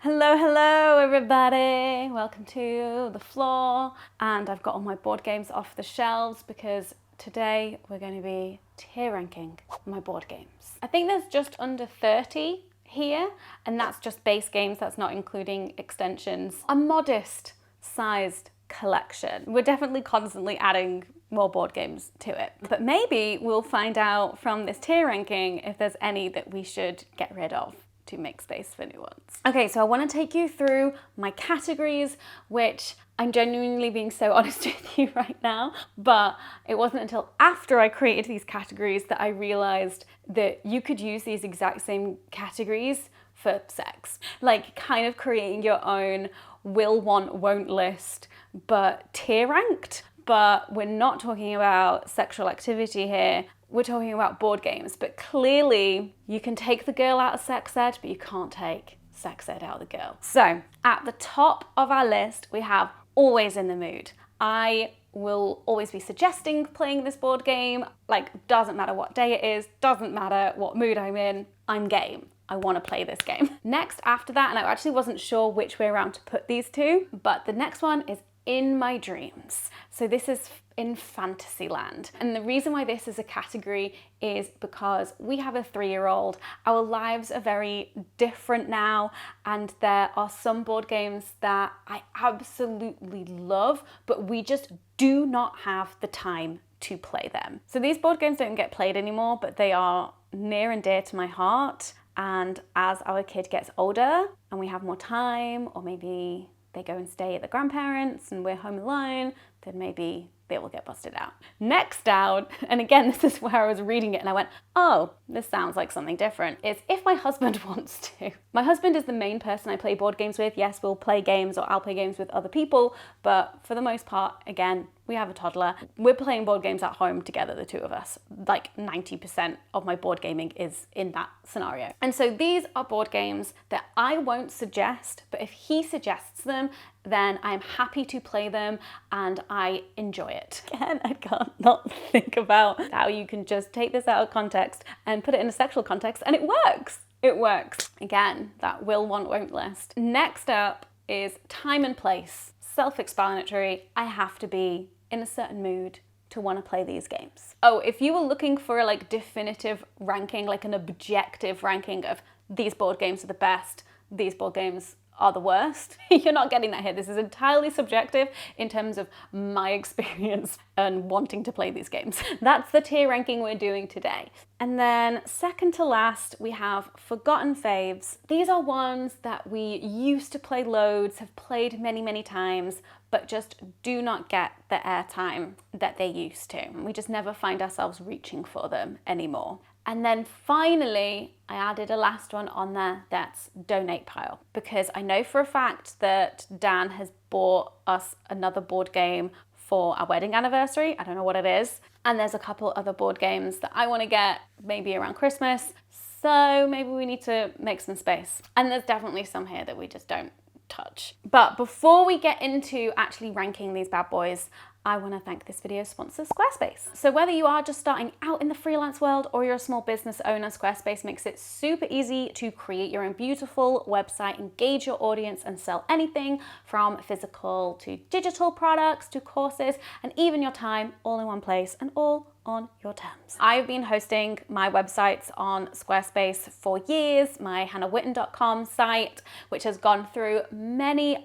Hello, hello everybody. Welcome to the floor. And I've got all my board games off the shelves because today we're going to be tier ranking my board games. I think there's just under 30 here, and that's just base games, that's not including extensions. A modest sized collection. We're definitely constantly adding more board games to it. But maybe we'll find out from this tier ranking if there's any that we should get rid of to make space for new ones. Okay, so I want to take you through my categories, which I'm genuinely being so honest with you right now, but it wasn't until after I created these categories that I realized that you could use these exact same categories for sex. Like kind of creating your own will, want, won't list, but tier ranked. But we're not talking about sexual activity here. We're talking about board games, but clearly you can take the girl out of sex ed, but you can't take sex ed out of the girl. So at the top of our list, we have Always in the Mood. I will always be suggesting playing this board game. Like, doesn't matter what day it is, doesn't matter what mood I'm in, I'm game. I want to play this game. Next after that, and I actually wasn't sure which way around to put these two, but the next one is In My Dreams. So this is in Fantasyland. And the reason why this is a category is because we have a 3-year-old. Our lives are very different now, and there are some board games that I absolutely love, but we just do not have the time to play them. So these board games don't get played anymore, but they are near and dear to my heart. And as our kid gets older and we have more time, or maybe they go and stay at the grandparents and we're home alone, then maybe they will get busted out. Next down, and again, this is where I was reading it and I went, oh, this sounds like something different, is if my husband wants to. My husband is the main person I play board games with. Yes, we'll play games or I'll play games with other people, but for the most part, again, we have a toddler. We're playing board games at home together, the two of us. Like 90% of my board gaming is in that scenario. And so these are board games that I won't suggest, but if he suggests them, then I'm happy to play them and I enjoy it. Again, I can't not think about how you can just take this out of context and put it in a sexual context and it works. It works. Again, that will, want, won't list. Next up is Time and Place. Self-explanatory. I have to be in a certain mood to want to play these games. Oh, if you were looking for a definitive ranking, like an objective ranking of these board games are the best, these board games are the worst, you're not getting that here. This is entirely subjective in terms of my experience and wanting to play these games. That's the tier ranking we're doing today. And then second to last, we have Forgotten Faves. These are ones that we used to play loads, have played many, many times, but just do not get the airtime that they used to. We just never find ourselves reaching for them anymore. And then finally, I added a last one on there, that's Donate Pile, because I know for a fact that Dan has bought us another board game for our wedding anniversary. I don't know what it is. And there's a couple other board games that I want to get maybe around Christmas. So maybe we need to make some space. And there's definitely some here that we just don't touch. But before we get into actually ranking these bad boys, I want to thank this video's sponsor, Squarespace. So whether you are just starting out in the freelance world or you're a small business owner, Squarespace makes it super easy to create your own beautiful website, engage your audience, and sell anything from physical to digital products to courses, and even your time all in one place and all on your terms. I've been hosting my websites on Squarespace for years, my hannahwitton.com site, which has gone through many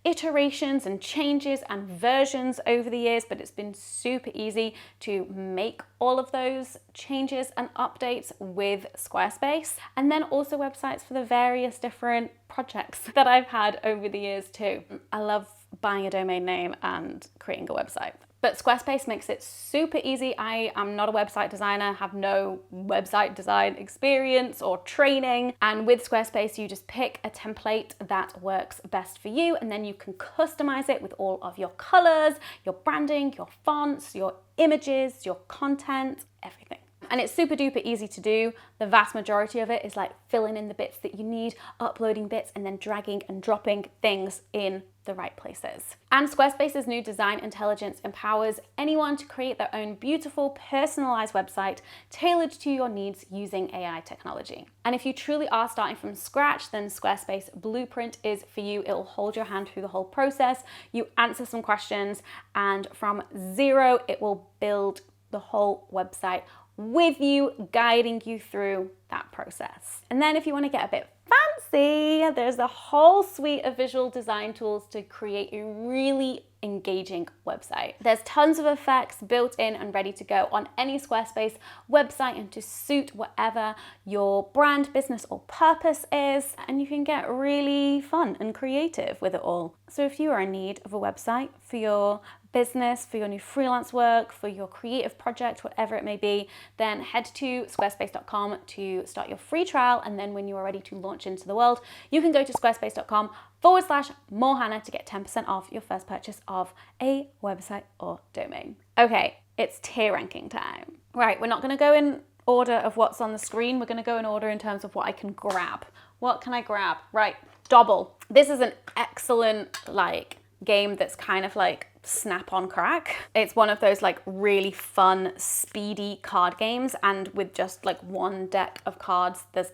iterations and changes and versions over the years, but it's been super easy to make all of those changes and updates with Squarespace. And then also websites for the various different projects that I've had over the years too. I love buying a domain name and creating a website. But Squarespace makes it super easy. I am not a website designer, have no website design experience or training. And with Squarespace, you just pick a template that works best for you, and then you can customize it with all of your colors, your branding, your fonts, your images, your content, everything. And it's super duper easy to do. The vast majority of it is like filling in the bits that you need, uploading bits, and then dragging and dropping things in the right places. And Squarespace's new design intelligence empowers anyone to create their own beautiful, personalized website tailored to your needs using AI technology. And if you truly are starting from scratch, then Squarespace Blueprint is for you. It'll hold your hand through the whole process. You answer some questions, and from zero, it will build the whole website with you, guiding you through that process. And then if you want to get a bit fancy, there's a whole suite of visual design tools to create a really engaging website. There's tons of effects built in and ready to go on any Squarespace website and to suit whatever your brand, business, or purpose is. And you can get really fun and creative with it all. So if you are in need of a website for your business, for your new freelance work, for your creative project, whatever it may be, then head to squarespace.com to start your free trial. And then when you are ready to launch into the world, you can go to squarespace.com/morehannah to get 10% off your first purchase of a website or domain. Okay, it's tier ranking time. Right, we're not going to go in order of what's on the screen. We're going to go in order in terms of what I can grab. What can I grab? Right, Dobble. This is an excellent game that's kind of like snap on crack. It's one of those like really fun, speedy card games, and with just like one deck of cards, there's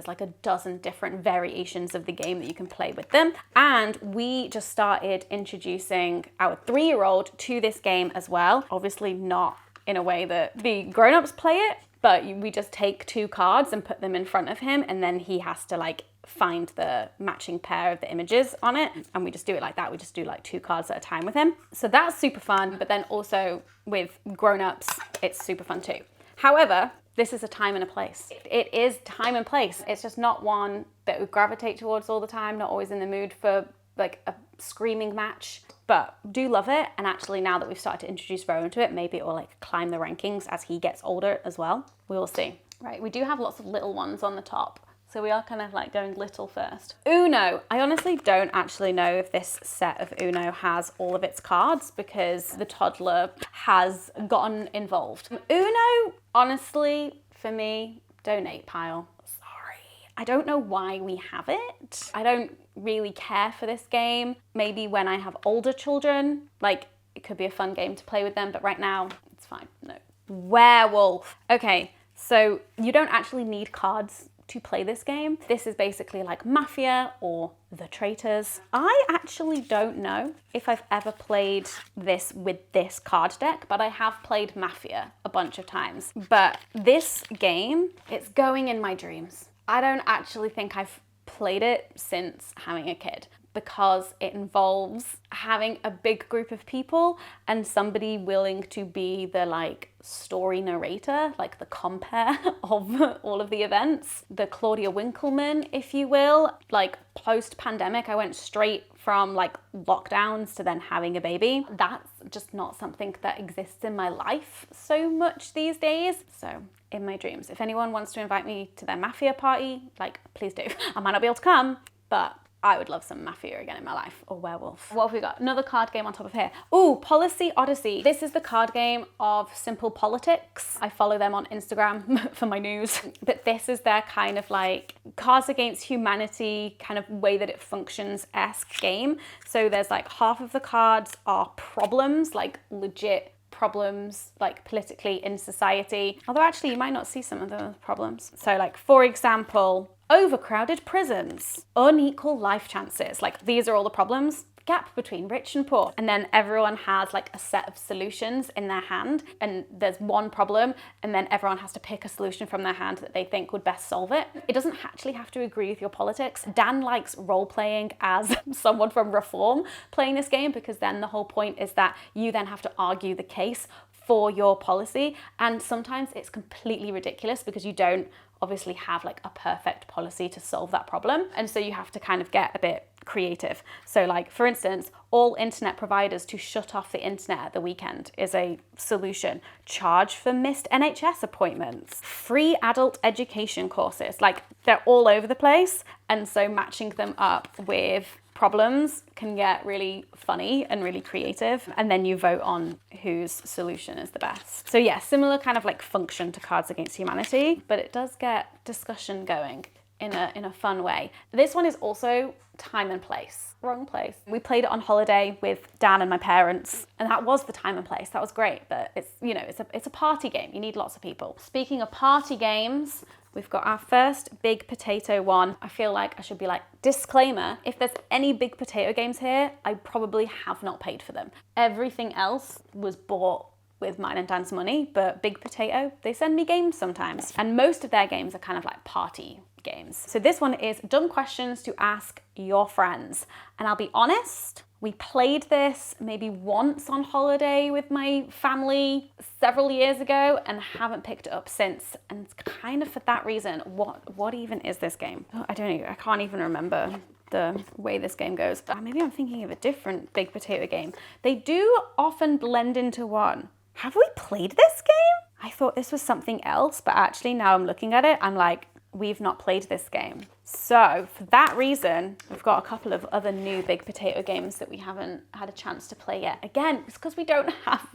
like a dozen different variations of the game that you can play with them. And we just started introducing our 3-year-old to this game as well. Obviously not in a way that the grown-ups play it, but we just take 2 cards and put them in front of him, and then he has to like find the matching pair of the images on it, and we just do it like that. We just do like 2 cards at a time with him. So that's super fun, but then also with grown-ups, it's super fun too. However, this is a time and a place. It is time and place. It's just not one that we gravitate towards all the time, not always in the mood for like a screaming match, but do love it. And actually now that we've started to introduce Rowan to it, maybe it will like climb the rankings as he gets older as well. We will see. Right, we do have lots of little ones on the top. So we are kind of like going little first. Uno. I honestly don't actually know if this set of Uno has all of its cards because the toddler has gotten involved. Uno, honestly, for me, donate pile. Sorry. I don't know why we have it. I don't really care for this game. Maybe when I have older children, like it could be a fun game to play with them, but right now it's fine. No. Werewolf. Okay, so you don't actually need cards to play this game. This is basically like Mafia or The Traitors. I actually don't know if I've ever played this with this card deck, but I have played Mafia a bunch of times. But this game, it's going in my dreams. I don't actually think I've played it since having a kid, because it involves having a big group of people and somebody willing to be the like story narrator, like the compere of all of the events, the Claudia Winkleman, if you will. Like post-pandemic, I went straight from like lockdowns to then having a baby. That's just not something that exists in my life so much these days. So in my dreams, if anyone wants to invite me to their Mafia party, like please do. I might not be able to come, but I would love some Mafia again in my life, or Werewolf. What have we got? Another card game on top of here. Ooh, Policy Odyssey. This is the card game of Simple Politics. I follow them on Instagram for my news. But this is their kind of like Cards Against Humanity kind of way that it functions-esque game. So there's like half of the cards are problems, like legit problems like politically in society. Although actually you might not see some of the problems. So like for example, overcrowded prisons, unequal life chances. Like these are all the problems. Gap between rich and poor. And then everyone has like a set of solutions in their hand, and there's one problem, and then everyone has to pick a solution from their hand that they think would best solve it. It doesn't actually have to agree with your politics. Dan likes role-playing as someone from Reform playing this game, because then the whole point is that you then have to argue the case for your policy, and sometimes it's completely ridiculous because you don't obviously have like a perfect policy to solve that problem, and so you have to kind of get a bit creative. So like, for instance, all internet providers to shut off the internet at the weekend is a solution. Charge for missed NHS appointments. Free adult education courses. Like, they're all over the place. And so matching them up with problems can get really funny and really creative. And then you vote on whose solution is the best. So yeah, similar kind of like function to Cards Against Humanity, but it does get discussion going in a fun way. This one is also time and place. Wrong place. We played it on holiday with Dan and my parents, and that was the time and place. That was great, but it's, you know, it's a party game. You need lots of people. Speaking of party games, we've got our first big potato one. I feel like I should be like, disclaimer, if there's any big potato games here, I probably have not paid for them. Everything else was bought with mine and Dan's money, but Big Potato, they send me games sometimes. And most of their games are kind of like party games. So this one is dumb questions to ask your friends. And I'll be honest, we played this maybe once on holiday with my family several years ago and haven't picked it up since. And it's kind of for that reason. What even is this game? Oh, I don't know, I can't even remember the way this game goes. Maybe I'm thinking of a different Big Potato game. They do often blend into one. Have we played this game? I thought this was something else, but actually now I'm looking at it, I'm like, we've not played this game. So for that reason, we've got a couple of other new Big Potato games that we haven't had a chance to play yet. Again, it's because we don't have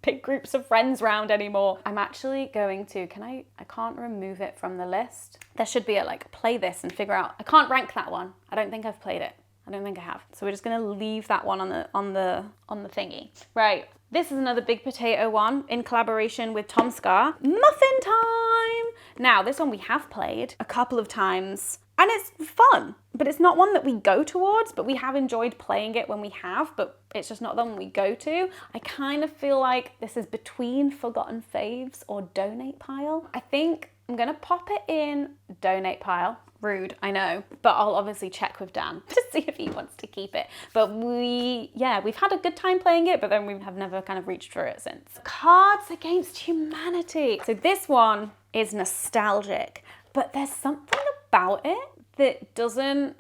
big groups of friends round anymore. I'm actually going to, I can't remove it from the list. There should be a like, play this and figure out, I can't rank that one. I don't think I've played it. I don't think I have. So we're just gonna leave that one on the thingy. Right, this is another Big Potato one in collaboration with Tom Scar. Muffin Time! Now, this one we have played a couple of times and it's fun, but it's not one that we go towards, but we have enjoyed playing it when we have, but it's just not the one we go to. I kind of feel like this is between Forgotten Faves or Donate Pile. I think I'm gonna pop it in Donate Pile. Rude, I know, but I'll obviously check with Dan to see if he wants to keep it. But we've had a good time playing it, but then we have never kind of reached for it since. Cards Against Humanity. So this one is nostalgic, but there's something about it that doesn't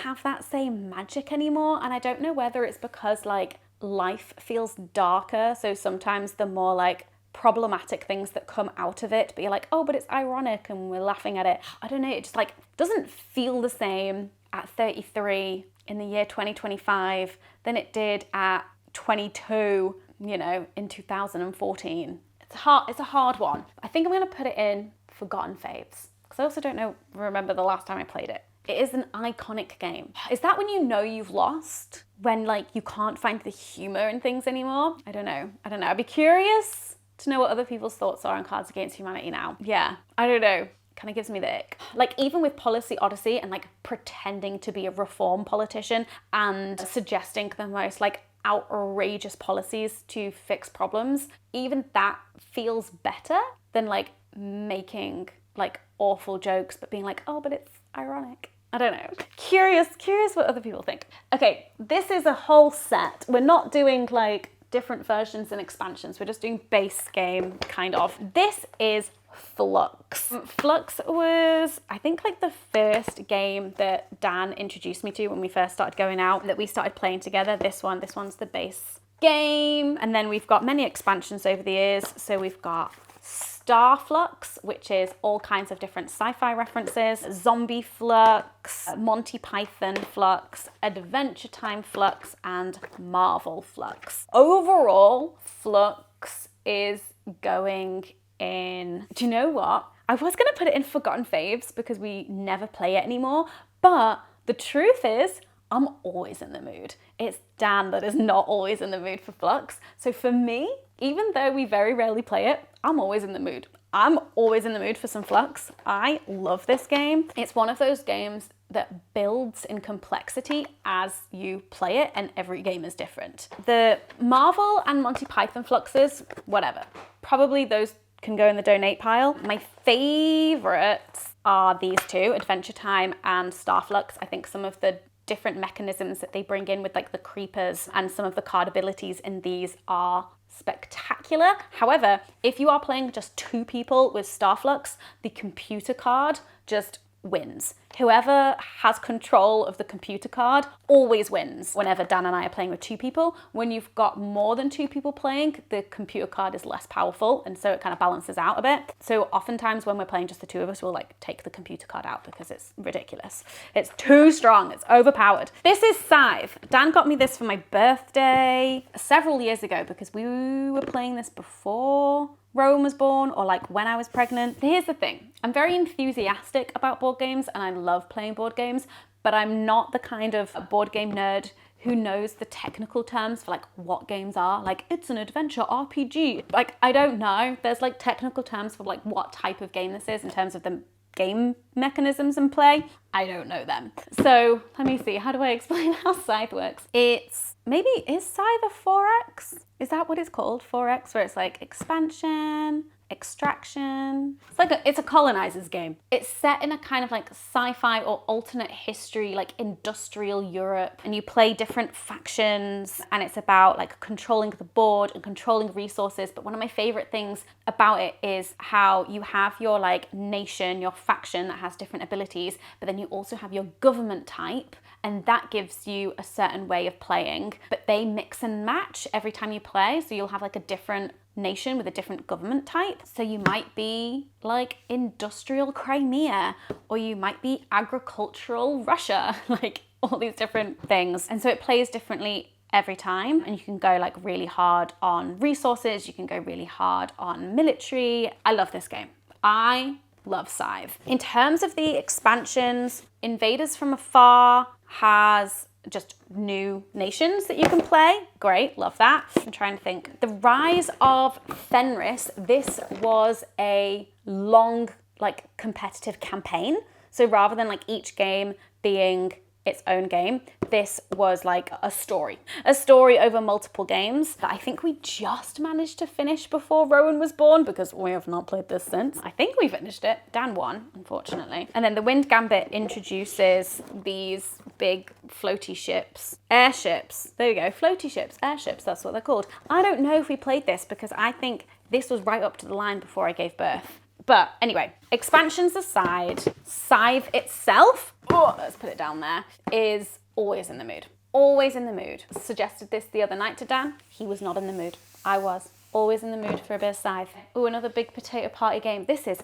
have that same magic anymore. And I don't know whether it's because like life feels darker. So sometimes the more like problematic things that come out of it, but you're like, oh, but it's ironic and we're laughing at it. I don't know, it just like doesn't feel the same at 33 in the year 2025 than it did at 22, you know, in 2014. It's a hard one. I think I'm gonna put it in Forgotten Faves, because I also don't remember the last time I played it. It is an iconic game. Is that when you know you've lost? When like you can't find the humor in things anymore? I don't know. I'd be curious to know what other people's thoughts are on Cards Against Humanity now. Yeah, I don't know. Kind of gives me the ick. Like even with Policy Odyssey and like pretending to be a reform politician and suggesting the most like outrageous policies to fix problems, even that feels better than like making like awful jokes but being like, oh, but it's ironic. I don't know. Curious what other people think. Okay, this is a whole set. We're not doing like different versions and expansions. We're just doing base game, kind of. This is Fluxx. Fluxx was, I think, like the first game that Dan introduced me to when we first started going out, that we started playing together. This one's the base game. And then we've got many expansions over the years. So we've got Star Fluxx, which is all kinds of different sci-fi references, Zombie Fluxx, Monty Python Fluxx, Adventure Time Fluxx, and Marvel Fluxx. Overall, Fluxx is going in, do you know what? I was gonna put it in Forgotten Faves because we never play it anymore, but the truth is, I'm always in the mood. It's Dan that is not always in the mood for Fluxx. So for me, even though we very rarely play it, I'm always in the mood. I'm always in the mood for some Fluxx. I love this game. It's one of those games that builds in complexity as you play it, and every game is different. The Marvel and Monty Python Fluxxes, whatever. Probably those can go in the donate pile. My favorites are these two, Adventure Time and Star Fluxx. I think some of the different mechanisms that they bring in with like the creepers and some of the card abilities in these are spectacular. However, if you are playing just two people with Star Fluxx, the computer card just wins. Whoever has control of the computer card always wins. Whenever Dan and I are playing with 2 people, when you've got more than 2 people playing, the computer card is less powerful, and so it kind of balances out a bit. So oftentimes when we're playing just the 2 of us, we'll like take the computer card out because it's ridiculous. It's too strong, it's overpowered. This is Scythe. Dan got me this for my birthday several years ago because we were playing this before Rowan was born, or like when I was pregnant. Here's the thing, I'm very enthusiastic about board games and I love playing board games, but I'm not the kind of board game nerd who knows the technical terms for like what games are. Like, it's an adventure RPG. Like, I don't know. There's like technical terms for like what type of game this is in terms of the game mechanisms and play. I don't know them. So let me see, how do I explain how Scythe works? Is Scythe a 4X? Is that what it's called? 4X, where it's like expansion, extraction. It's a colonizer's game. It's set in a kind of like sci-fi or alternate history, like industrial Europe, and you play different factions, and it's about like controlling the board and controlling resources. But one of my favorite things about it is how you have your like nation, your faction that has different abilities, but then you also have your government type, and that gives you a certain way of playing, but they mix and match every time you play. So you'll have like a different nation with a different government type. So you might be like industrial Crimea, or you might be agricultural Russia, like all these different things. And so it plays differently every time, and you can go like really hard on resources, you can go really hard on military. I love this game. I love Scythe. In terms of the expansions, Invaders from Afar has just new nations that you can play. Great, love that. I'm trying to think. The Rise of Fenris, this was a long, like, competitive campaign. So rather than like each game being its own game, this was like a story over multiple games that I think we just managed to finish before Rowan was born, because we have not played this since. I think we finished it. Dan won, unfortunately. And then the Wind Gambit introduces these big floaty ships, airships. There you go, floaty ships, airships, that's what they're called. I don't know if we played this because I think this was right up to the line before I gave birth. But anyway, expansions aside, Scythe itself, let's put it down there, is always in the mood. Always in the mood. Suggested this the other night to Dan. He was not in the mood. I was. Always in the mood for a bit of Scythe. Ooh, another big potato party game. This is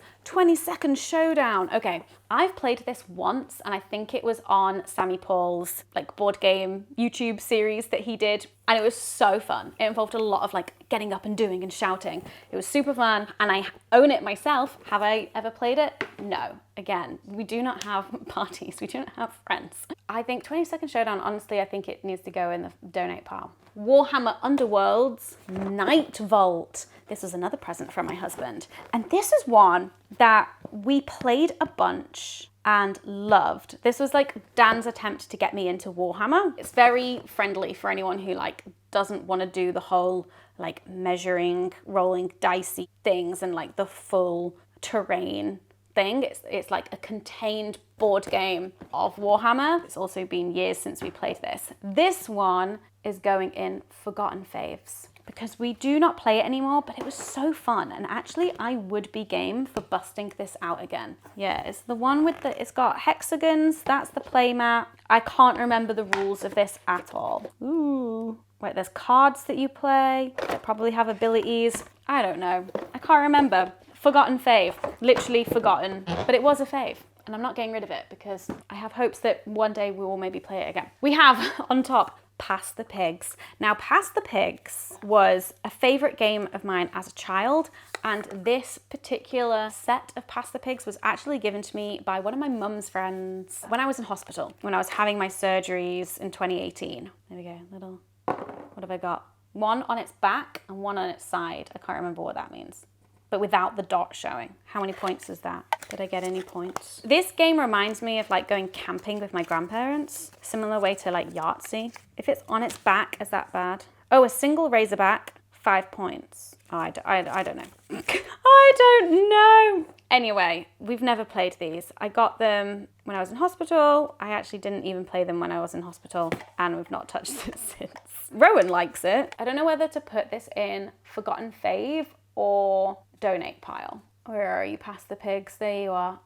Second Showdown. Okay, I've played this once, and I think it was on Sammy Paul's like board game YouTube series that he did, and it was so fun. It involved a lot of like getting up and doing and shouting. It was super fun, and I own it myself. Have I ever played it? No. Again, we do not have parties. We do not have friends. I think 22nd Showdown, honestly, I think it needs to go in the donate pile. Warhammer Underworld's Nightvault. This was another present from my husband. And this is one that we played a bunch and loved. This was like Dan's attempt to get me into Warhammer. It's very friendly for anyone who like doesn't want to do the whole like measuring, rolling dicey things and like the full terrain thing. It's like a contained board game of Warhammer. It's also been years since we played this. This one is going in Forgotten Faves because we do not play it anymore, but it was so fun. And actually I would be game for busting this out again. Yeah, it's the one with it's got hexagons. That's the playmat. I can't remember the rules of this at all. Ooh. Wait, there's cards that you play that probably have abilities. I don't know. I can't remember. Forgotten fave. Literally forgotten. But it was a fave. And I'm not getting rid of it because I have hopes that one day we will maybe play it again. We have on top Pass the Pigs. Now, Pass the Pigs was a favorite game of mine as a child, and this particular set of Pass the Pigs was actually given to me by one of my mum's friends when I was in hospital, when I was having my surgeries in 2018. There we go, little, what have I got? One on its back and one on its side. I can't remember what that means, but without the dot showing. How many points is that? Did I get any points? This game reminds me of like going camping with my grandparents. Similar way to like Yahtzee. If it's on its back, is that bad? Oh, a single razorback, 5 points. Oh, I don't know. I don't know. Anyway, we've never played these. I got them when I was in hospital. I actually didn't even play them when I was in hospital, and we've not touched it since. Rowan likes it. I don't know whether to put this in Forgotten Fave or donate pile. Where are you? Pass the Pigs. There you are.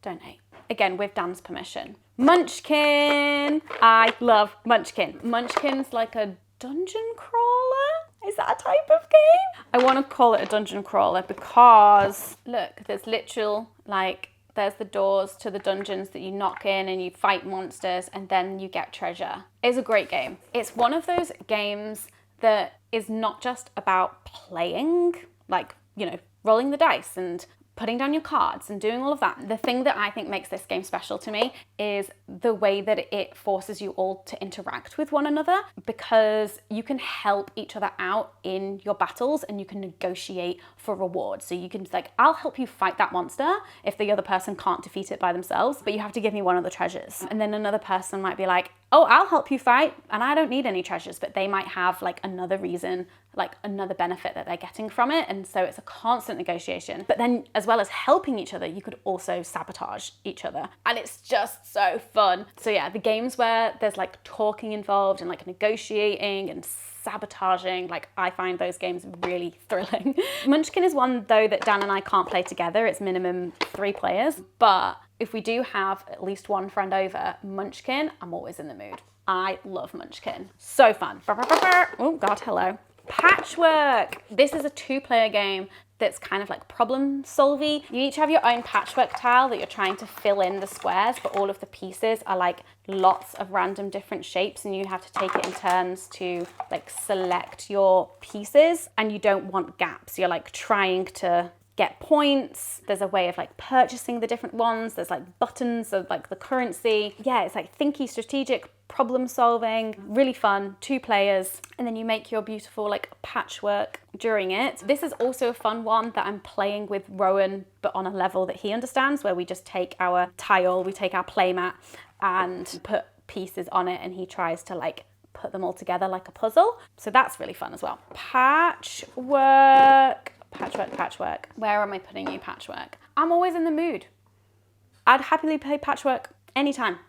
Donate. again, with Dan's permission. Munchkin! I love Munchkin. Munchkin's like a dungeon crawler? Is that a type of game? I want to call it a dungeon crawler because, look, there's literal, like, there's the doors to the dungeons that you knock in and you fight monsters and then you get treasure. It's a great game. It's one of those games that is not just about playing, like, you know, rolling the dice and putting down your cards and doing all of that. The thing that I think makes this game special to me is the way that it forces you all to interact with one another, because you can help each other out in your battles and you can negotiate for rewards. So you can be like, I'll help you fight that monster if the other person can't defeat it by themselves, but you have to give me one of the treasures. And then another person might be like, oh, I'll help you fight and I don't need any treasures, but they might have like another reason, like another benefit that they're getting from it. And so it's a constant negotiation. But then as well as helping each other, you could also sabotage each other. And it's just so fun. So yeah, the games where there's like talking involved and like negotiating and sabotaging, like I find those games really thrilling. Munchkin is one though that Dan and I can't play together. It's minimum 3 players, but if we do have at least one friend over, Munchkin, I'm always in the mood. I love Munchkin. So fun. Oh God, hello. Patchwork. This is a 2-player game that's kind of like problem solving. You each have your own patchwork tile that you're trying to fill in the squares, but all of the pieces are like lots of random different shapes and you have to take it in turns to like select your pieces, and you don't want gaps. You're like trying to get points. There's a way of like purchasing the different ones. There's like buttons of like the currency. Yeah, it's like thinky, strategic, problem solving, really fun, 2 players. And then you make your beautiful like patchwork during it. This is also a fun one that I'm playing with Rowan, but on a level that he understands, where we just take our tile, we take our playmat and put pieces on it and he tries to like put them all together like a puzzle. So that's really fun as well. Patchwork. Patchwork. Where am I putting you, Patchwork? I'm always in the mood. I'd happily play Patchwork anytime.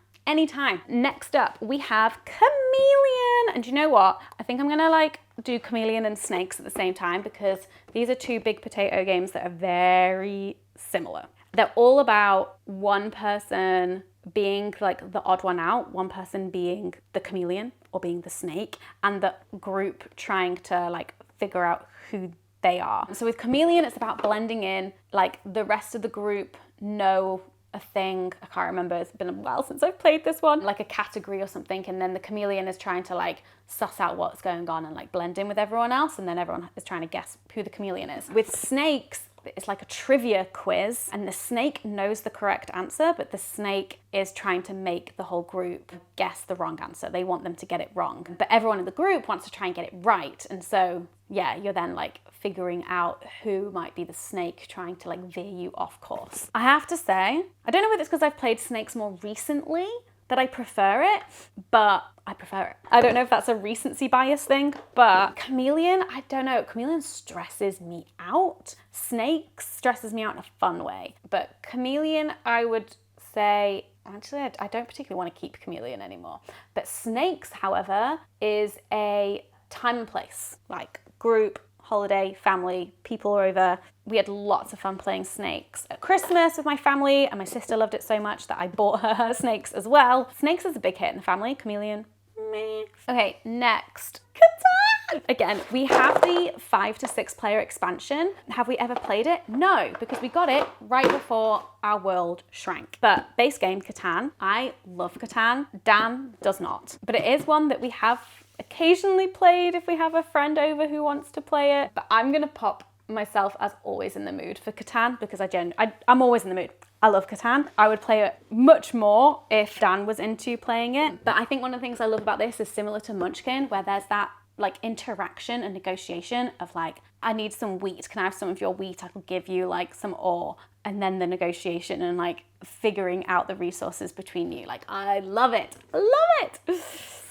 Next up, we have Chameleon. And you know what? I think I'm gonna like do Chameleon and Snakes at the same time because these are 2 big potato games that are very similar. They're all about one person being like the odd one out, one person being the chameleon or being the snake, and the group trying to like figure out who they are. So with Chameleon, it's about blending in, like the rest of the group know a thing, I can't remember, it's been a while since I've played this one, like a category or something, and then the chameleon is trying to like suss out what's going on and like blend in with everyone else, and then everyone is trying to guess who the chameleon is. With Snakes, it's like a trivia quiz, and the snake knows the correct answer, but the snake is trying to make the whole group guess the wrong answer. They want them to get it wrong, but everyone in the group wants to try and get it right. And so yeah, you're then like figuring out who might be the snake trying to like veer you off course. I have to say, I don't know whether it's because I've played Snakes more recently that I prefer it, but I prefer it. I don't know if that's a recency bias thing, but Chameleon, I don't know. Chameleon stresses me out. Snakes stresses me out in a fun way, but Chameleon, I would say, actually, I don't particularly want to keep Chameleon anymore. But Snakes, however, is a time and place, like group, holiday, family, people are over. We had lots of fun playing Snakes at Christmas with my family, and my sister loved it so much that I bought her Snakes as well. Snakes is a big hit in the family. Chameleon, meh. Okay, next, Catan. Again, we have the 5 to 6 player expansion. Have we ever played it? No, because we got it right before our world shrank. But base game, Catan. I love Catan. Dan does not. But it is one that we have occasionally played if we have a friend over who wants to play it. But I'm gonna pop myself as always in the mood for Catan because I'm always in the mood. I love Catan. I would play it much more if Dan was into playing it. But I think one of the things I love about this is similar to Munchkin, where there's that like interaction and negotiation of like, I need some wheat. Can I have some of your wheat? I will give you like some ore. And then the negotiation and like figuring out the resources between you. Like, I love it. I love it.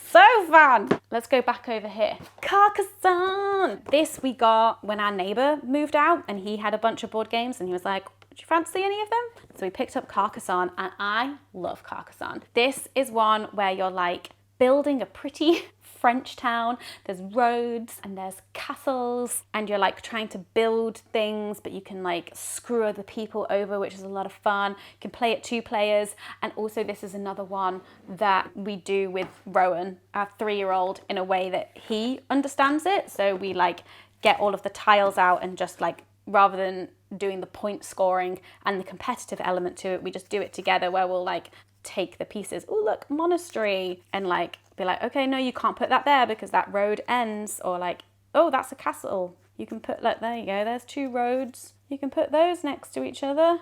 So fun. Let's go back over here. Carcassonne. This we got when our neighbor moved out and he had a bunch of board games and he was like, would you fancy any of them? So we picked up Carcassonne and I love Carcassonne. This is one where you're like building a pretty French town, there's roads and there's castles, and you're like trying to build things, but you can like screw other people over, which is a lot of fun. You can play it 2 players. And also this is another one that we do with Rowan, our 3-year-old, in a way that he understands it. So we like get all of the tiles out and just like, rather than doing the point scoring and the competitive element to it, we just do it together, where we'll like take the pieces, oh look, monastery, and like be like, okay, no, you can't put that there because that road ends, or like, oh, that's a castle, you can put, like, there you go, there's 2 roads, you can put those next to each other.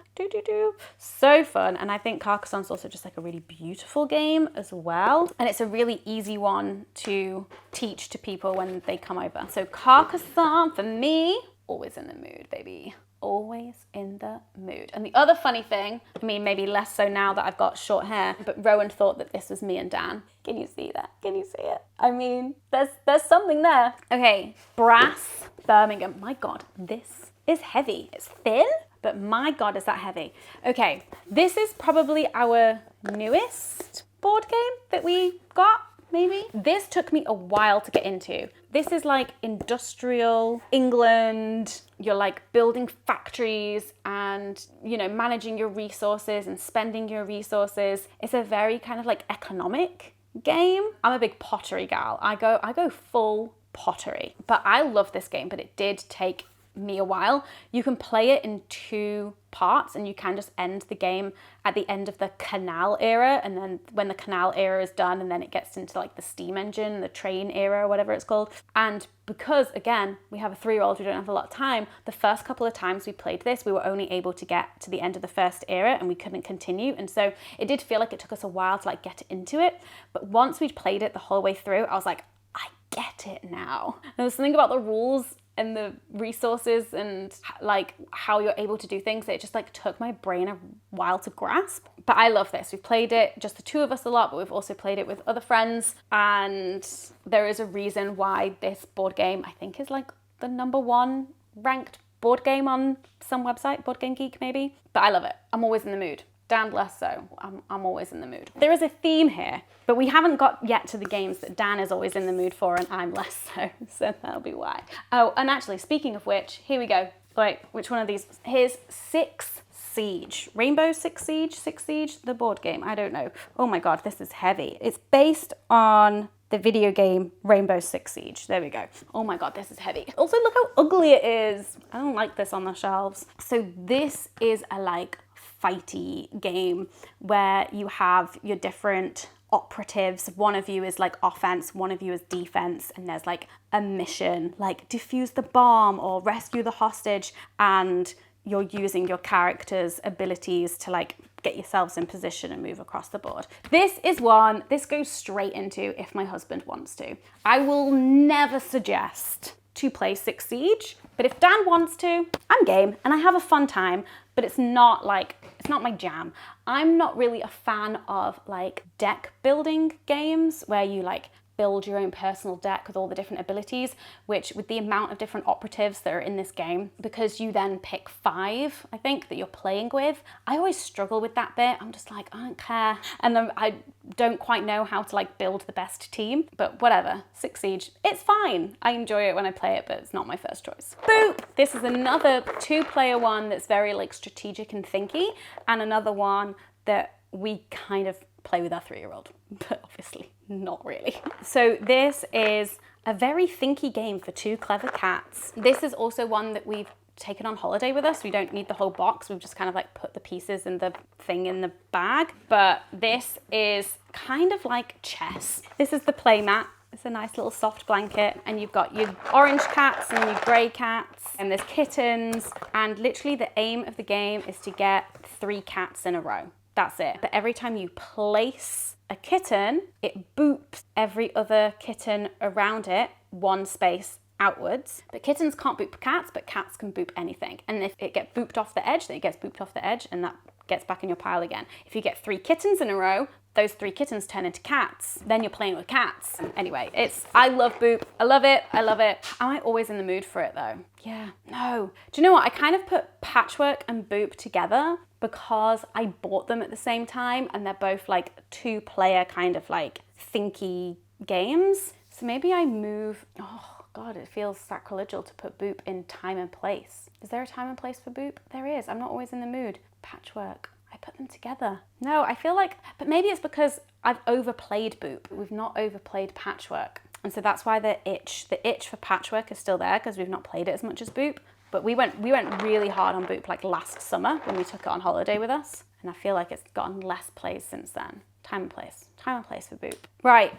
So fun. And I think Carcassonne's also just like a really beautiful game as well, and it's a really easy one to teach to people when they come over. So Carcassonne for me, always in the mood, baby. Always in the mood. And the other funny thing, I mean, maybe less so now that I've got short hair, but Rowan thought that this was me and Dan. Can you see that? Can you see it? I mean, there's something there. Okay, Brass, Birmingham. My God, this is heavy. It's thin, but my God, is that heavy. Okay, this is probably our newest board game that we got. Maybe. This took me a while to get into. This is like industrial England. You're like building factories and, you know, managing your resources and spending your resources. It's a very kind of like economic game. I'm a big pottery gal. I go full pottery. But I love this game, but it did take me a while. You can play it in 2 parts, and you can just end the game at the end of the canal era, and then when the canal era is done, and then it gets into like the steam engine, the train era, or whatever it's called. And because again, we have a 3-year-old, we don't have a lot of time, the first couple of times we played this, we were only able to get to the end of the first era and we couldn't continue. And so it did feel like it took us a while to like get into it. But once we'd played it the whole way through, I was like, I get it now. There was something about the rules and the resources and like how you're able to do things that it just like took my brain a while to grasp. But I love this. We've played it, just the 2 of us, a lot, but we've also played it with other friends, and there is a reason why this board game, I think, is like the #1 ranked board game on some website, Board Game Geek maybe. But I love it. I'm always in the mood. Dan less so. I'm always in the mood. There is a theme here, but we haven't got yet to the games that Dan is always in the mood for and I'm less so, so that'll be why. Oh, and actually, speaking of which, here we go. Wait, which one of these? Here's Six Siege. Rainbow Six Siege, the board game. I don't know. Oh my God, this is heavy. It's based on the video game Rainbow Six Siege. There we go. Oh my God, this is heavy. Also, look how ugly it is. I don't like this on the shelves. So this is a like fighty game where you have your different operatives. One of you is like offense, one of you is defense, and there's like a mission like defuse the bomb or rescue the hostage, and you're using your character's abilities to like get yourselves in position and move across the board. This is one, this goes straight into if my husband wants to. I will never suggest to play Six Siege, but if Dan wants to, I'm game and I have a fun time, but it's not my jam. I'm not really a fan of like deck building games where you like build your own personal deck with all the different abilities, which with the amount of different operatives that are in this game, because you then pick 5, I think, that you're playing with, I always struggle with that bit. I'm just like, I don't care. And then I don't quite know how to like build the best team, but whatever. Six Siege, it's fine. I enjoy it when I play it, but it's not my first choice. Boop! This is another 2-player one that's very like strategic and thinky, and another one that we kind of play with our 3-year-old, but obviously not really. So this is a very thinky game for 2 clever cats. This is also one that we've taken on holiday with us. We don't need the whole box. We've just kind of like put the pieces and the thing in the bag. But this is kind of like chess. This is the play mat. It's a nice little soft blanket, and you've got your orange cats and your grey cats, and there's kittens, and literally the aim of the game is to get 3 cats in a row. That's it. But every time you place a kitten, it boops every other kitten around it 1 space outwards. But kittens can't boop cats, but cats can boop anything. And if it gets booped off the edge, then it gets booped off the edge, and that gets back in your pile again. If you get 3 kittens in a row, those 3 kittens turn into cats. Then you're playing with cats. Anyway, I love boop. I love it. I love it. Am I always in the mood for it though? Yeah, no. Do you know what? I kind of put Patchwork and Boop together because I bought them at the same time, and they're both like 2-player kind of like thinky games. So maybe I move, oh God, it feels sacrilegious to put Boop in time and place. Is there a time and place for Boop? There is, I'm not always in the mood. Patchwork, I put them together. No, I feel like, but maybe it's because I've overplayed Boop. We've not overplayed Patchwork. And so that's why the itch for Patchwork is still there, because we've not played it as much as Boop. But we went really hard on Boop like last summer when we took it on holiday with us. And I feel like it's gotten less plays since then. Time and place for Boop. Right,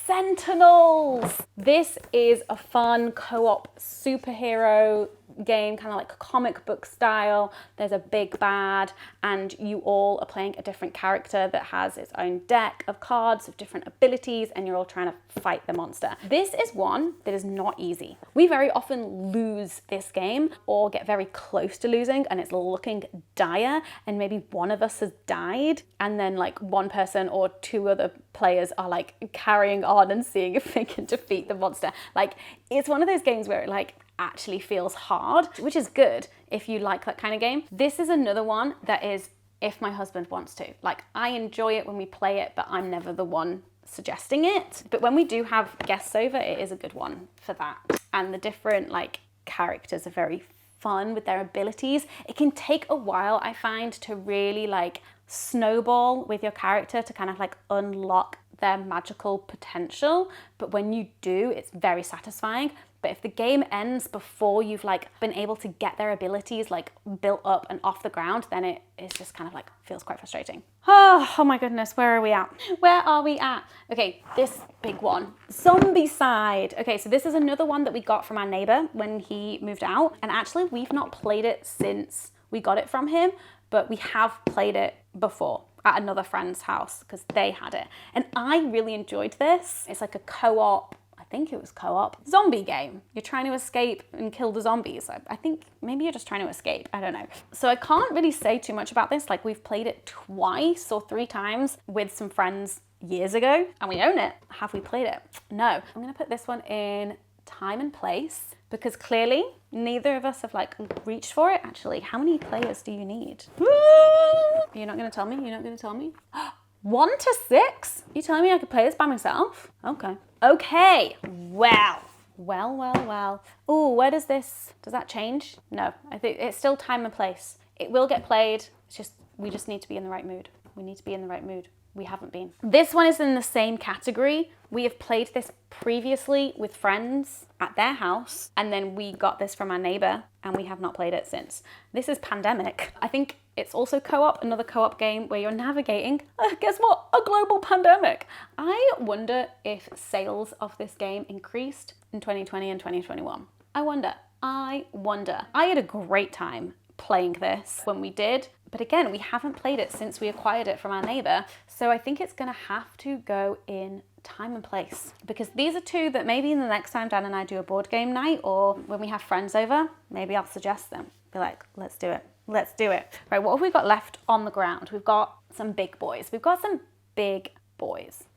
Sentinels. This is a fun co-op superhero game, kind of like comic book style. There's a big bad and you all are playing a different character that has its own deck of cards of different abilities and you're all trying to fight the monster. This is one that is not easy. We very often lose this game or get very close to losing and it's looking dire and maybe one of us has died and then like one person or two other players are like carrying on and seeing if they can defeat the monster. Like it's one of those games where it like actually feels hard, which is good if you like that kind of game. This is another one that is if my husband wants to. Like I enjoy it when we play it, but I'm never the one suggesting it. But when we do have guests over, it is a good one for that. And the different like characters are very fun with their abilities. It can take a while, I find, to really like snowball with your character to kind of like unlock their magical potential. But when you do, it's very satisfying. But if the game ends before you've like been able to get their abilities like built up and off the ground, then it is just kind of like feels quite frustrating. Oh my goodness, where are we at? Where are we at? Okay, this big one, Zombicide. Okay, so this is another one that we got from our neighbor when he moved out. And actually we've not played it since we got it from him, but we have played it before at another friend's house because they had it. And I really enjoyed this. It's like a co-op, I think it was co-op, zombie game. You're trying to escape and kill the zombies. I think maybe you're just trying to escape, I don't know. So I can't really say too much about this. Like we've played it twice or 3 times with some friends years ago and we own it. Have we played it? No. I'm gonna put this one in time and place because clearly neither of us have like reached for it. Actually, how many players do you need? You're not gonna tell me? You're not gonna tell me? 1 to 6? You telling me I could play this by myself? Okay. Okay, well. Oh, where does that change? No, I think it's still time and place. It will get played, it's just, we just need to be in the right mood. We need to be in the right mood. We haven't been. This one is in the same category. We have played this previously with friends at their house, and then we got this from our neighbor, and we have not played it since. This is Pandemic. I think it's also co-op, another co-op game where you're navigating, guess what, a global pandemic. I wonder if sales of this game increased in 2020 and 2021. I wonder. I had a great time playing this when we did. But again, we haven't played it since we acquired it from our neighbor. So I think it's gonna have to go in time and place because these are 2 that maybe in the next time Dan and I do a board game night or when we have friends over, maybe I'll suggest them. Be like, let's do it. Let's do it. Right, what have we got left on the ground? We've got some big boys.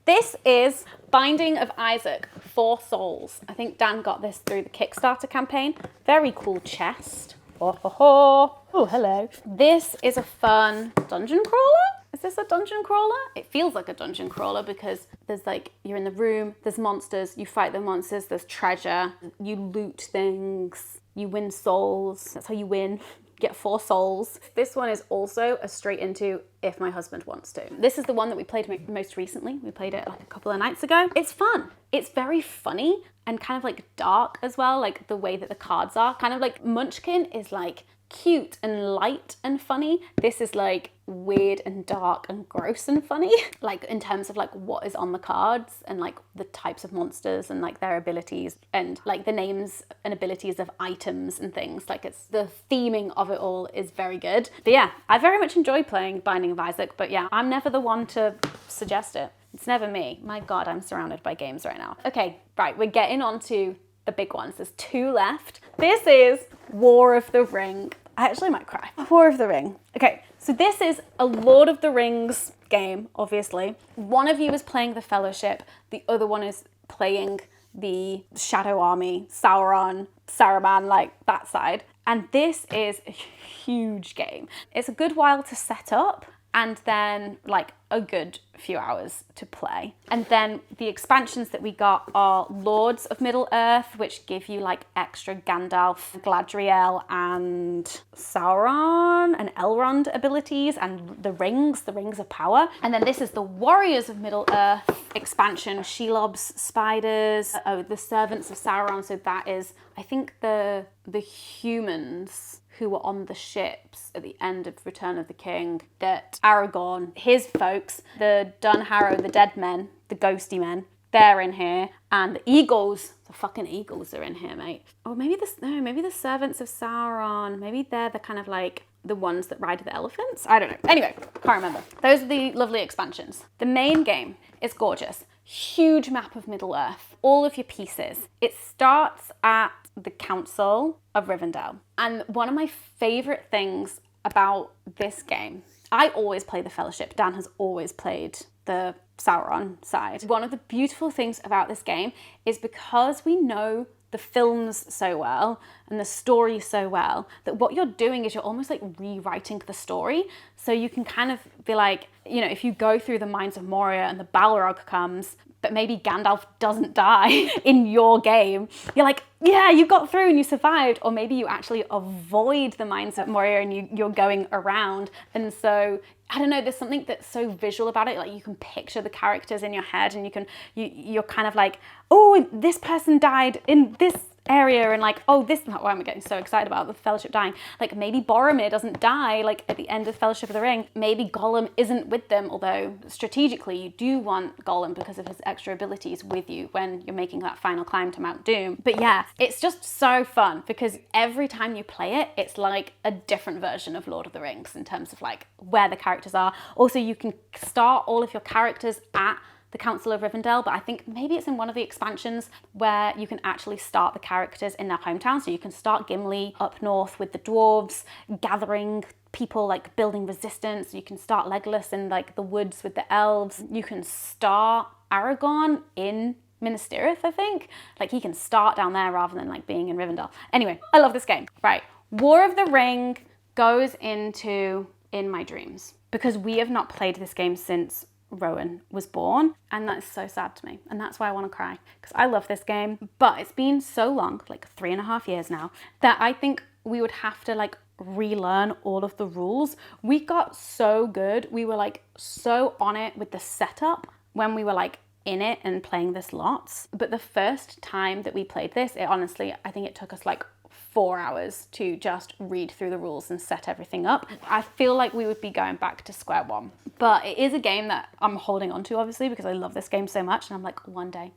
This is Binding of Isaac, 4 Souls. I think Dan got this through the Kickstarter campaign. Very cool chest. Oh, hello. This is a fun dungeon crawler. Is this a dungeon crawler? It feels like a dungeon crawler because there's like, you're in the room, there's monsters, you fight the monsters, there's treasure, you loot things, you win souls. That's how you win. Get 4 souls. This one is also a straight into if my husband wants to. This is the one that we played most recently. We played it like a couple of nights ago. It's fun. It's very funny and kind of like dark as well, like the way that the cards are. Kind of like Munchkin is like cute and light and funny. This is like weird and dark and gross and funny. Like in terms of like what is on the cards and like the types of monsters and like their abilities and like the names and abilities of items and things. Like it's the theming of it all is very good. But yeah, I very much enjoy playing Binding of Isaac, but yeah, I'm never the one to suggest it. It's never me. My God, I'm surrounded by games right now. Okay, right, we're getting on to the big ones. There's 2 left. This is War of the Ring. I actually might cry. War of the Ring. Okay, so this is a Lord of the Rings game, obviously. One of you is playing the Fellowship, the other one is playing the Shadow Army, Sauron, Saruman, like that side. And this is a huge game. It's a good while to set up and then like a good few hours to play. And then the expansions that we got are Lords of Middle-earth, which give you like extra Gandalf, Galadriel, and Sauron and Elrond abilities, and the rings of power. And then this is the Warriors of Middle-earth expansion, Shelob's spiders, the Servants of Sauron. So that is, I think, the humans who were on the ships at the end of Return of the King, that Aragorn, his folks, the Dunharrow, the dead men, the ghosty men, they're in here, and the eagles, the fucking eagles are in here, mate. Or maybe maybe the Servants of Sauron, maybe they're the kind of like the ones that ride the elephants? I don't know. Anyway, can't remember. Those are the lovely expansions. The main game is gorgeous. Huge map of Middle-earth, all of your pieces. It starts at the Council of Rivendell. And one of my favorite things about this game, I always play the Fellowship. Dan has always played the Sauron side. One of the beautiful things about this game is because we know the films so well and the story so well, that what you're doing is you're almost like rewriting the story. So you can kind of be like, you know, if you go through the Mines of Moria and the Balrog comes, but maybe Gandalf doesn't die in your game, you're like, yeah, you got through and you survived. Or maybe you actually avoid the Mines of Moria and you're going around. And so, I don't know, there's something that's so visual about it. Like you can picture the characters in your head, and you're kind of like, oh, this person died in this area, and like, oh, this, why am I getting so excited about the Fellowship dying? Like maybe Boromir doesn't die like at the end of Fellowship of the Ring. Maybe Gollum isn't with them, although strategically you do want Gollum because of his extra abilities with you when you're making that final climb to Mount Doom. But yeah, it's just so fun because every time you play it, it's like a different version of Lord of the Rings in terms of like where the characters are. Also, you can start all of your characters at the Council of Rivendell, but I think maybe it's in one of the expansions where you can actually start the characters in their hometown. So you can start Gimli up north with the dwarves, gathering people, like building resistance. You can start Legolas in like the woods with the elves. You can start Aragorn in Minas Tirith, I think. Like he can start down there rather than like being in Rivendell. Anyway, I love this game. Right, War of the Ring goes into In My Dreams because we have not played this game since Rowan was born, and that is so sad to me, and that's why I want to cry, because I love this game, but it's been so long, like 3.5 years now, that I think we would have to like relearn all of the rules. We got so good, we were like so on it with the setup when we were like in it and playing this lots, but the first time that we played this, it honestly, I think it took us like 4 hours to just read through the rules and set everything up. I feel like we would be going back to square one. But it is a game that I'm holding on to, obviously, because I love this game so much. And I'm like, one day,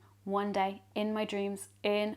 in my dreams. I'm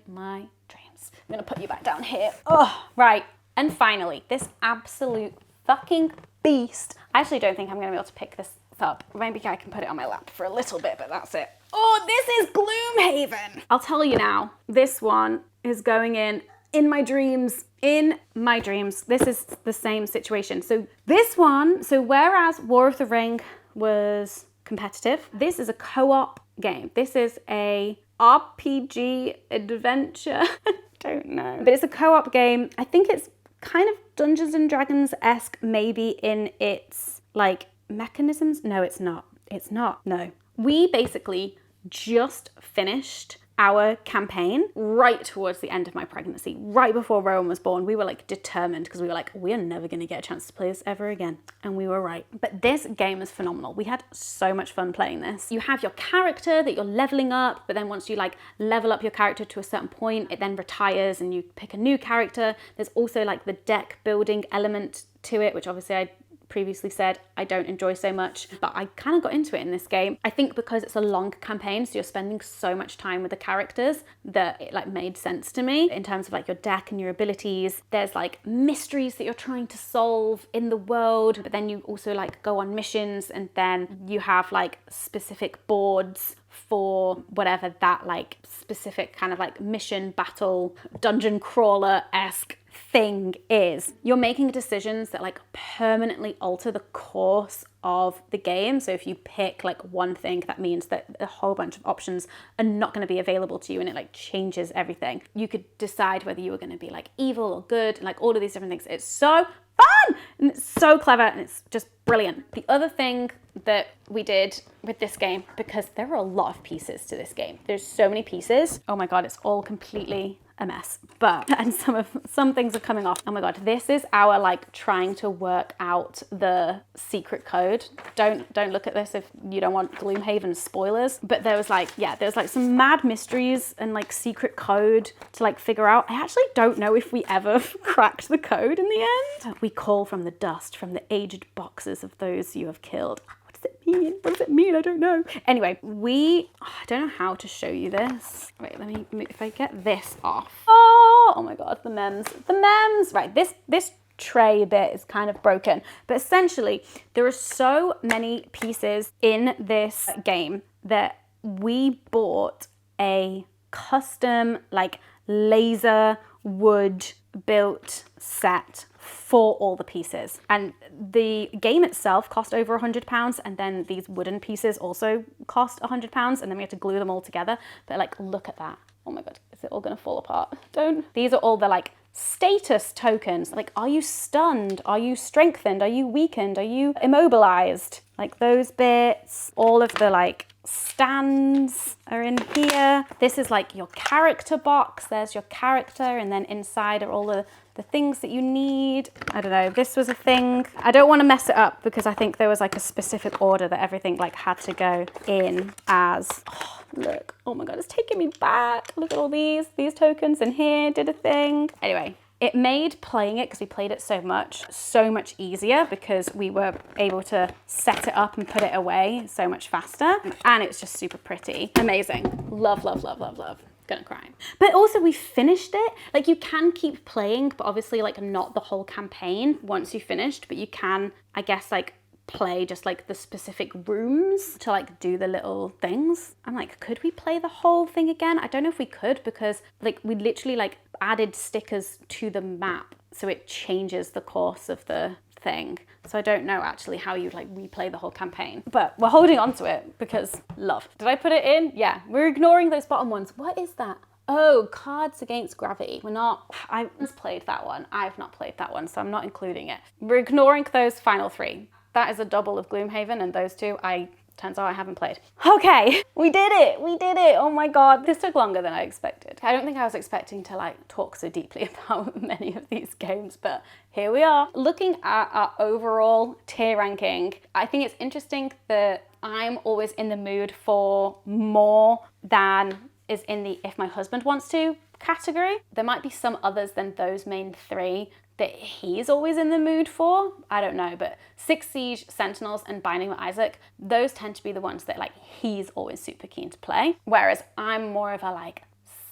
gonna put you back down here. Oh, right. And finally, this absolute fucking beast. I actually don't think I'm gonna be able to pick this up. Maybe I can put it on my lap for a little bit, but that's it. Oh, this is Gloomhaven. I'll tell you now, this one is going in my dreams. In my dreams. This is the same situation. So this one, whereas War of the Ring was competitive, this is a co-op game. This is a RPG adventure. I don't know. But it's a co-op game. I think it's kind of Dungeons and Dragons-esque maybe in its like mechanisms. No, it's not. It's not. No. We basically just finished our campaign right towards the end of my pregnancy, right before Rowan was born. We were like determined because we were like, we are never going to get a chance to play this ever again. And we were right. But this game is phenomenal. We had so much fun playing this. You have your character that you're leveling up, but then once you like level up your character to a certain point, it then retires and you pick a new character. There's also like the deck building element to it, which obviously I previously said I don't enjoy so much, but I kind of got into it in this game. I think because it's a long campaign, so you're spending so much time with the characters that it like made sense to me in terms of like your deck and your abilities. There's like mysteries that you're trying to solve in the world, but then you also like go on missions, and then you have like specific boards for whatever that like specific kind of like mission battle dungeon crawler-esque thing is. You're making decisions that like permanently alter the course of the game. So if you pick like one thing, that means that a whole bunch of options are not going to be available to you, and it like changes everything. You could decide whether you were going to be like evil or good, like all of these different things. It's so fun. And it's so clever and it's just brilliant. The other thing that we did with this game, because there are a lot of pieces to this game. There's so many pieces. Oh my God, it's all completely a mess, and some things are coming off. Oh my God, this is our like trying to work out the secret code. Don't look at this if you don't want Gloomhaven spoilers, but there was like some mad mysteries and like secret code to like figure out. I actually don't know if we ever cracked the code in the end. We call from the dust, from the aged boxes of those you have killed. What does it mean? I don't know. Anyway, I don't know how to show you this. Wait, let me, if I get this off. Oh my God, the memes. Right, this tray bit is kind of broken, but essentially there are so many pieces in this game that we bought a custom like laser wood built set for all the pieces, and the game itself cost over £100, and then these wooden pieces also cost £100, and then we had to glue them all together. But like, look at that. Oh my God, is it all gonna fall apart? These are all the like status tokens. Like, are you stunned? Are you strengthened? Are you weakened? Are you immobilized? Like those bits. All of the like stands are in here. This is like your character box. There's your character, and then inside are all the things that you need. I don't know, this was a thing. I don't want to mess it up because I think there was like a specific order that everything like had to go in as. Oh, look, oh my God, it's taking me back. Look at all these tokens in here did a thing. Anyway, it made playing it, because we played it so much easier, because we were able to set it up and put it away so much faster. And it's just super pretty. Amazing. Love, love, love, love, love. Gonna cry. But also we finished it. Like, you can keep playing, but obviously like not the whole campaign once you finished, but you can, I guess, like play just like the specific rooms to like do the little things. I'm like, could we play the whole thing again? I don't know if we could, because like we literally like added stickers to the map, so it changes the course of the thing. So I don't know actually how you'd like replay the whole campaign, but we're holding on to it because love. Did I put it in? Yeah, we're ignoring those bottom ones. What is that? Oh, Cards Against Gravity. I just played that one. I've not played that one, so I'm not including it. We're ignoring those final three. That is a double of Gloomhaven, and those two turns out I haven't played. Okay, we did it. Oh my God, this took longer than I expected. I don't think I was expecting to like talk so deeply about many of these games, but here we are. Looking at our overall tier ranking, I think it's interesting that I'm always in the mood for more than is in the if my husband wants to category. There might be some others than those main three that he's always in the mood for. I don't know, but Six Siege, Sentinels, and Binding with Isaac, those tend to be the ones that like he's always super keen to play. Whereas I'm more of a like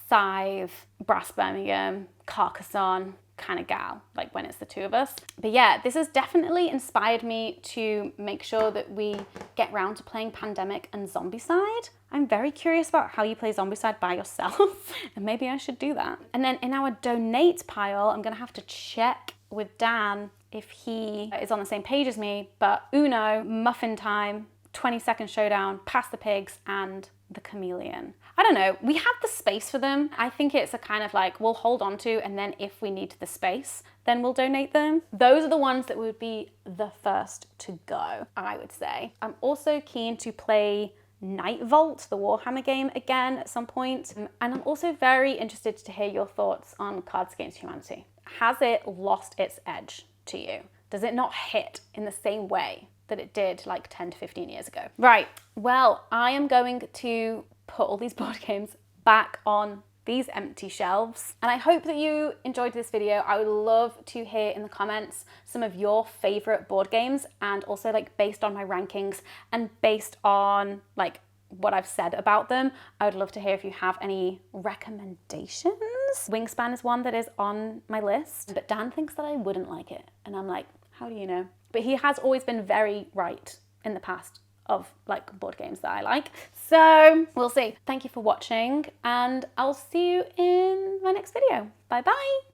Scythe, Brass Birmingham, Carcassonne kind of gal, like when it's the two of us. But yeah, this has definitely inspired me to make sure that we get round to playing Pandemic and Zombicide. I'm very curious about how you play Zombicide by yourself, and maybe I should do that. And then in our donate pile, I'm gonna have to check with Dan if he is on the same page as me, but Uno, Muffin Time, Second Showdown, Pass the Pigs, and the Chameleon. I don't know, we have the space for them. I think it's a kind of like, we'll hold on to, and then if we need the space, then we'll donate them. Those are the ones that would be the first to go, I would say. I'm also keen to play Nightvault, the Warhammer game, again at some point. And I'm also very interested to hear your thoughts on Cards Against Humanity. Has it lost its edge to you? Does it not hit in the same way that it did like 10 to 15 years ago? Right, well, I am going to put all these board games back on these empty shelves, and I hope that you enjoyed this video. I would love to hear in the comments some of your favorite board games, and also like based on my rankings and based on like what I've said about them, I would love to hear if you have any recommendations. Wingspan is one that is on my list, but Dan thinks that I wouldn't like it, and I'm like, how do you know? But he has always been very right in the past of like board games that I like. So we'll see. Thank you for watching, and I'll see you in my next video. Bye bye.